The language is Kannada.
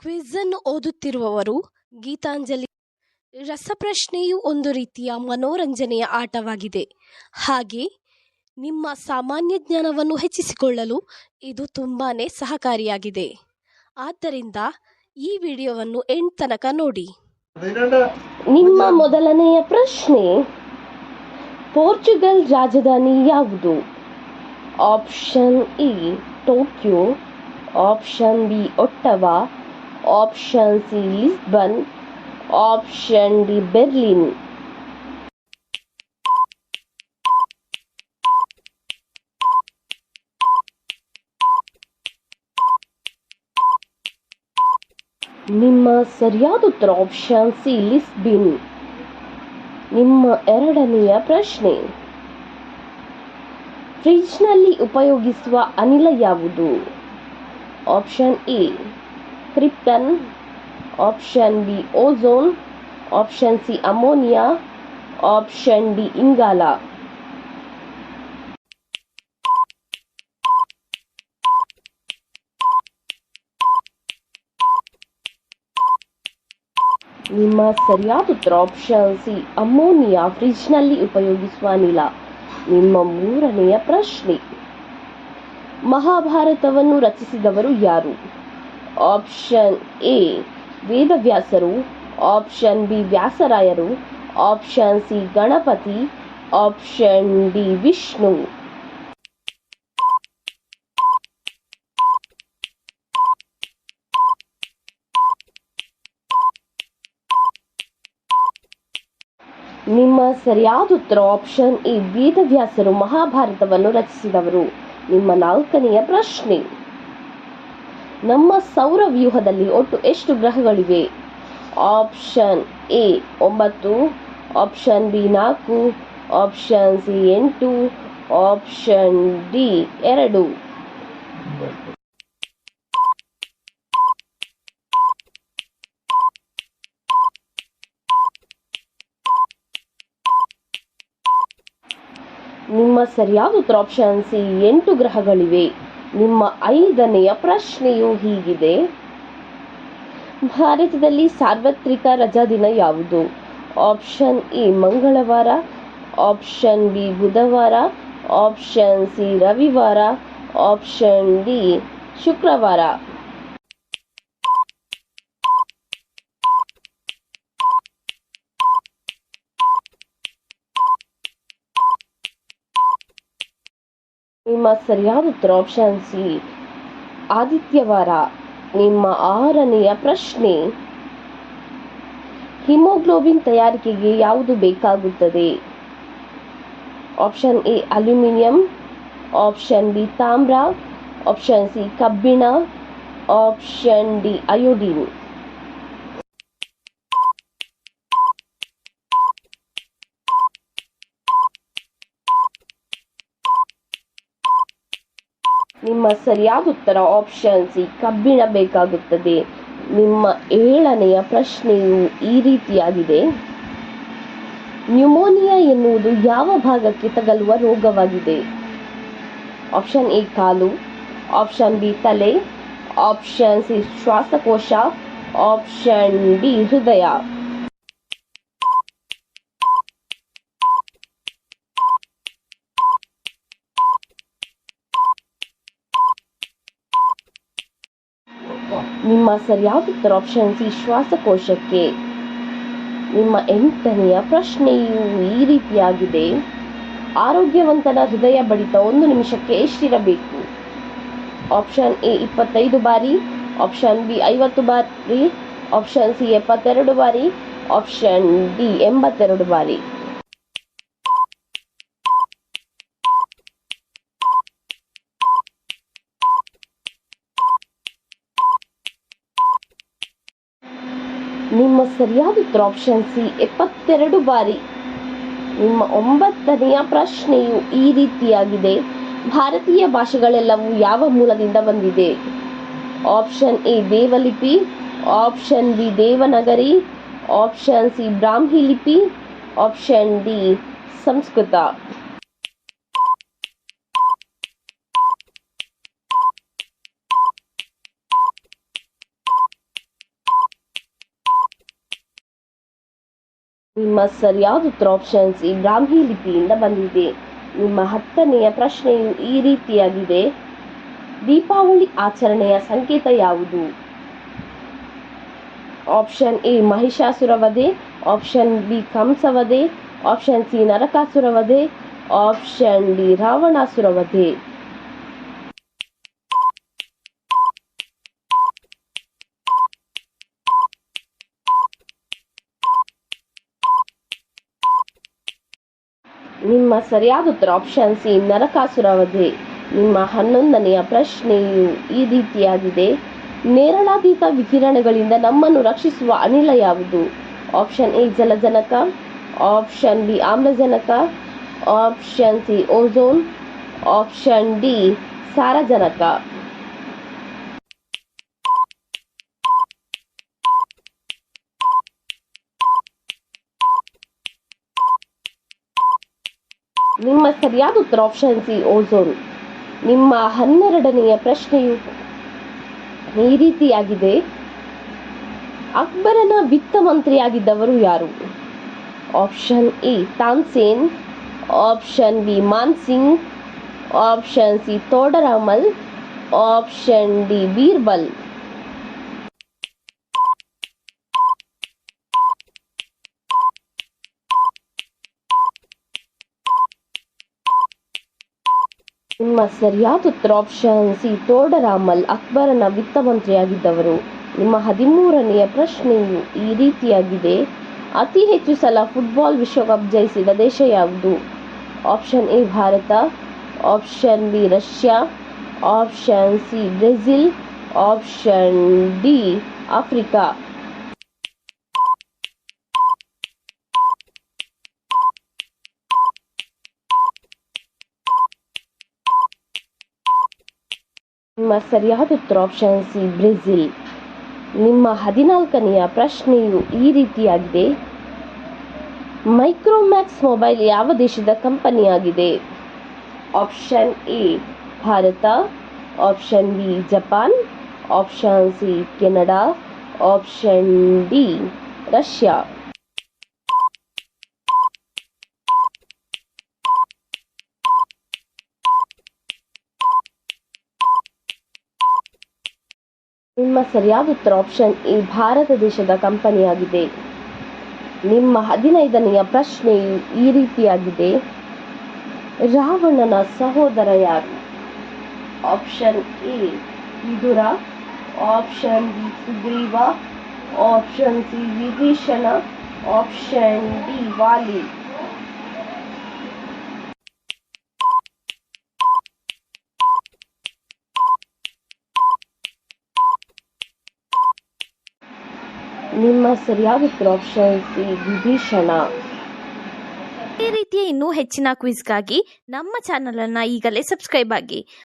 ಕ್ವಿಜ್ ಅನ್ನು ಓದುತ್ತಿರುವವರು ಗೀತಾಂಜಲಿ. ರಸಪ್ರಶ್ನೆಯು ಒಂದು ರೀತಿಯ ಮನೋರಂಜನೆಯ ಆಟವಾಗಿದೆ. ಹಾಗೆ ನಿಮ್ಮ ಸಾಮಾನ್ಯ ಜ್ಞಾನವನ್ನು ಹೆಚ್ಚಿಸಿಕೊಳ್ಳಲು ಇದು ತುಂಬಾನೇ ಸಹಕಾರಿಯಾಗಿದೆ. ಆದ್ದರಿಂದ ಈ ವಿಡಿಯೋವನ್ನು ಎಂಡ್ ತನಕ ನೋಡಿ. ನಿಮ್ಮ ಮೊದಲನೆಯ ಪ್ರಶ್ನೆ, ಪೋರ್ಚುಗಲ್ ರಾಜಧಾನಿ ಯಾವುದು? Option A Tokyo, option B Ottawa, option C Lisbon, option D Berlin. ನಿಮ್ಮ ಸರಿಯಾದ ಉತ್ತರ ಆಪ್ಷನ್ ಸಿ ಲಿಸ್ಬನ್. ನಿಮ್ಮ ಎರಡನೆಯ ಪ್ರಶ್ನೆ, ಫ್ರಿಡ್ಜ್ನಲ್ಲಿ ಉಪಯೋಗಿಸುವ ಅನಿಲ ಯಾವುದು? Option A krypton, option B ozone, option C ammonia, option D ಇಂಗಾಲ. ನಿಮ್ಮ ಸರಿಯಾದ ಉತ್ತರ ಆಪ್ಷನ್ ಸಿ ಅಮೋನಿಯಾ, ಫ್ರಿಡ್ಜ್ನಲ್ಲಿ ಉಪಯೋಗಿಸುವ ಅನಿಲ. ನಿಮ್ಮ ಮೂರನೆಯ ಪ್ರಶ್ನೆ, ಮಹಾಭಾರತವನ್ನು ರಚಿಸಿದವರು ಯಾರು? ಆಪ್ಷನ್ ಎ ವೇದವ್ಯಾಸರು, ಆಪ್ಷನ್ ಬಿ ವ್ಯಾಸರಾಯರು, option C Ganapati, option D Vishnu. ನಿಮ್ಮ ಸರಿಯಾದ ಉತ್ತರ ಆಪ್ಷನ್ ಎ ವೇದವ್ಯಾಸರು ಮಹಾಭಾರತವನ್ನು ರಚಿಸಿದವರು. ನಿಮ್ಮ ನಾಲ್ಕನೆಯ ಪ್ರಶ್ನೆ, ನಮ್ಮ ಸೌರವ್ಯೂಹದಲ್ಲಿ ಒಟ್ಟು ಎಷ್ಟು ಗ್ರಹಗಳಿವೆ? Option A 9, option B 4, option C 8, option D 2. ನಿಮ್ಮ ಸರಿಯಾದ ಉತ್ತರ ಆಪ್ಷನ್ ಸಿ 8 ಗ್ರಹಗಳಿವೆ. ನಿಮ್ಮ ಐದನೆಯ ಪ್ರಶ್ನೆಯು ಹೀಗಿದೆ, ಭಾರತದಲ್ಲಿ ಸಾರ್ವತ್ರಿಕ ರಜಾ ದಿನ ಯಾವುದು? ಆಪ್ಷನ್ ಎ ಮಂಗಳವಾರ, ಆಪ್ಷನ್ ಬಿ ಬುಧವಾರ, ಆಪ್ಷನ್ ಸಿ ರವಿವಾರ, ಆಪ್ಷನ್ ಡಿ ಶುಕ್ರವಾರ. ನಿಮ್ಮ ಸರಿಯಾದ ಉತ್ತರ ಆಪ್ಷನ್ ಸಿ ಆದಿತ್ಯವಾರ. ನಿಮ್ಮ ಆರನೆಯ ಪ್ರಶ್ನೆ, ಹಿಮೋಗ್ಲೋಬಿನ್ ತಯಾರಿಕೆಗೆ ಯಾವುದು ಬೇಕಾಗುತ್ತದೆ? Option A aluminium, option B ತಾಮ್ರ, ಆಪ್ಷನ್ ಸಿ ಕಬ್ಬಿಣ, ಆಪ್ಷನ್ ಡಿ ಅಯೋಡಿನ್. ನಿಮ್ಮ ಸರಿಯಾದ ಉತ್ತರ ಆಪ್ಷನ್ ಸಿ ಕಬ್ಬಿಣ ಬೇಕಾಗುತ್ತದೆ. ನಿಮ್ಮ ಏಳನೆಯ ಪ್ರಶ್ನೆಯು ಈ ರೀತಿಯಾಗಿದೆ, ನ್ಯೂಮೋನಿಯಾ ಎನ್ನುವುದು ಯಾವ ಭಾಗಕ್ಕೆ ತಗಲುವ ರೋಗವಾಗಿದೆ? Option A call, option B ತಲೆ, ಆಪ್ಷನ್ ಸಿ ಶ್ವಾಸಕೋಶ, ಆಪ್ಷನ್ ಡಿ ಹೃದಯ. ನಿಮ್ಮ ಸರಿಯಾದ ಉತ್ತರ ಆಪ್ಷನ್ ಸಿ ಶ್ವಾಸಕೋಶಕ್ಕೆ. ನಿಮ್ಮ ಎಂಟನೆಯ ಪ್ರಶ್ನೆಯು ಈ ರೀತಿಯಾಗಿದೆ, ಆರೋಗ್ಯವಂತನ ಹೃದಯ ಬಡಿತ 1 ನಿಮಿಷಕ್ಕೆ ಎಷ್ಟಿರಬೇಕು? ಆಪ್ಷನ್ ಎ 25 ಬಾರಿ, ಆಪ್ಷನ್ ಬಿ 50 ಬಾರಿ, ಆಪ್ಷನ್ ಸಿ 72 ಬಾರಿ, ಆಪ್ಷನ್ ಡಿ 82 ಬಾರಿ. ನಿಮ್ಮ ಸರಿಯಾದ ಉತ್ತರ ಆಪ್ಷನ್ ಸಿ 72 ಬಾರಿ. ನಿಮ್ಮ ಒಂಬತ್ತನೆಯ ಪ್ರಶ್ನೆಯು ಈ ರೀತಿಯಾಗಿದೆ, ಭಾರತೀಯ ಭಾಷೆಗಳೆಲ್ಲವೂ ಯಾವ ಮೂಲದಿಂದ ಬಂದಿದೆ? ಆಪ್ಷನ್ ಎ ದೇವಲಿಪಿ, option B Devanagari, option C Brahmi ಲಿಪಿ, ಆಪ್ಷನ್ ಡಿ ಸಂಸ್ಕೃತ. ನಿಮ್ಮ ಸರಿಯಾದ ಉತ್ತರ ಆಪ್ಷನ್ ಸಿ ಬ್ರಾಹ್ಮಿ ಲಿಪಿಯಿಂದ ಬಂದಿದೆ. ನಿಮ್ಮ 10ನೆಯ ಪ್ರಶ್ನೆಯು ಈ ರೀತಿಯಾಗಿದೆ. ದೀಪಾವಳಿ ಆಚರಣೆಯ ಸಂಕೇತ ಯಾವುದು? ಆಪ್ಷನ್ ಎ ಮಹಿಷಾಸುರ ವಧೆ, ಆಪ್ಷನ್ ಬಿ ಕಂಸವಧೆ, ಆಪ್ಷನ್ ಸಿ ನರಕಾಸುರ ವಧೆ, ಆಪ್ಷನ್ ಡಿ ರಾವಣಾಸುರ ವಧೆ. ನಿಮ್ಮ ಸರಿಯಾದ ಉತ್ತರ ಆಪ್ಷನ್ ಸಿ ನರಕಾಸುರ ವಧೆ. ನಿಮ್ಮ 11ನೆಯ ಪ್ರಶ್ನೆಯು ಈ ರೀತಿಯಾಗಿದೆ. ನೇರಳಾತೀತ ವಿಕಿರಣಗಳಿಂದ ನಮ್ಮನ್ನು ರಕ್ಷಿಸುವ ಅನಿಲ ಯಾವುದು? ಆಪ್ಷನ್ ಎ ಜಲಜನಕ, ಆಪ್ಷನ್ ಬಿ ಆಮ್ಲಜನಕ, option C ozone, option D ಸಾರಜನಕ. ನಿಮ್ಮ ಸರಿಯಾದ ಉತ್ತರ ಆಪ್ಷನ್ ಸಿ ಓಝೋನ್. ನಿಮ್ಮ 12ನೆಯ ಪ್ರಶ್ನೆಯು ಈ ರೀತಿಯಾಗಿದೆ. ಅಕ್ಬರನ ವಿತ್ತ ಮಂತ್ರಿಯಾಗಿದ್ದವರು ಯಾರು? Option A Tansen, option B Mansingh, option C Todarmal, option D Birbal. ನಿಮ್ಮ ಸರಿಯಾದ ಉತ್ತರ ಆಪ್ಷನ್ ಸಿ ತೋಡರಾಮಲ್ ಅಕ್ಬರನ ವಿತ್ತ ಮಂತ್ರಿಯಾಗಿದ್ದವರು. ನಿಮ್ಮ 13ನೆಯ ಪ್ರಶ್ನೆಯು ಈ ರೀತಿಯಾಗಿದೆ. ಅತಿ ಹೆಚ್ಚು ಸಲ ಫುಟ್ಬಾಲ್ ವಿಶ್ವಕಪ್ ಜಯಿಸಿದ ದೇಶ ಯಾವುದು? Option A Bharat, option B Russia, option C Brazil, option D Africa. ನಿಮ್ಮ ಸರಿಯಾದ ಉತ್ತರ ಆಪ್ಷನ್ ಸಿ ಬ್ರೆಜಿಲ್. ನಿಮ್ಮ 14ನೆಯ ಪ್ರಶ್ನೆಯು ಈ ರೀತಿಯಾಗಿದೆ. ಮೈಕ್ರೋಮ್ಯಾಕ್ಸ್ ಮೊಬೈಲ್ ಯಾವ ದೇಶದ ಕಂಪನಿಯಾಗಿದೆ? Option A Bharat, option B Japan, option C Canada, option D Russia. ನಿಮ್ಮ ಸರಿಯಾದ ಉತ್ತರ ಆಪ್ಷನ್ ಎ ಭಾರತ ದೇಶದ ಕಂಪನಿಯಾಗಿದೆ. ನಿಮ್ಮ 15ನೆಯ ಪ್ರಶ್ನೆಯು ಈ ರೀತಿಯಾಗಿದೆ. ರಾವಣನ ಸಹೋದರ ಯಾರು? Option A Vidura, option B Sugriva, option C Vibhishana, option D Vali. ನಿಮ್ಮ ಸರಿಯಾದ ಉತ್ತರ ಆಪ್ಷನ್ ಸಿ ವಿಭೀಷಣ. ಈ ರೀತಿಯ ಇನ್ನೂ ಹೆಚ್ಚಿನ ಕ್ವಿಜ್ಗಾಗಿ ನಮ್ಮ ಚಾನಲ್ ಅನ್ನು ಈಗಲೇ ಸಬ್ಸ್ಕ್ರೈಬ್ ಆಗಿ.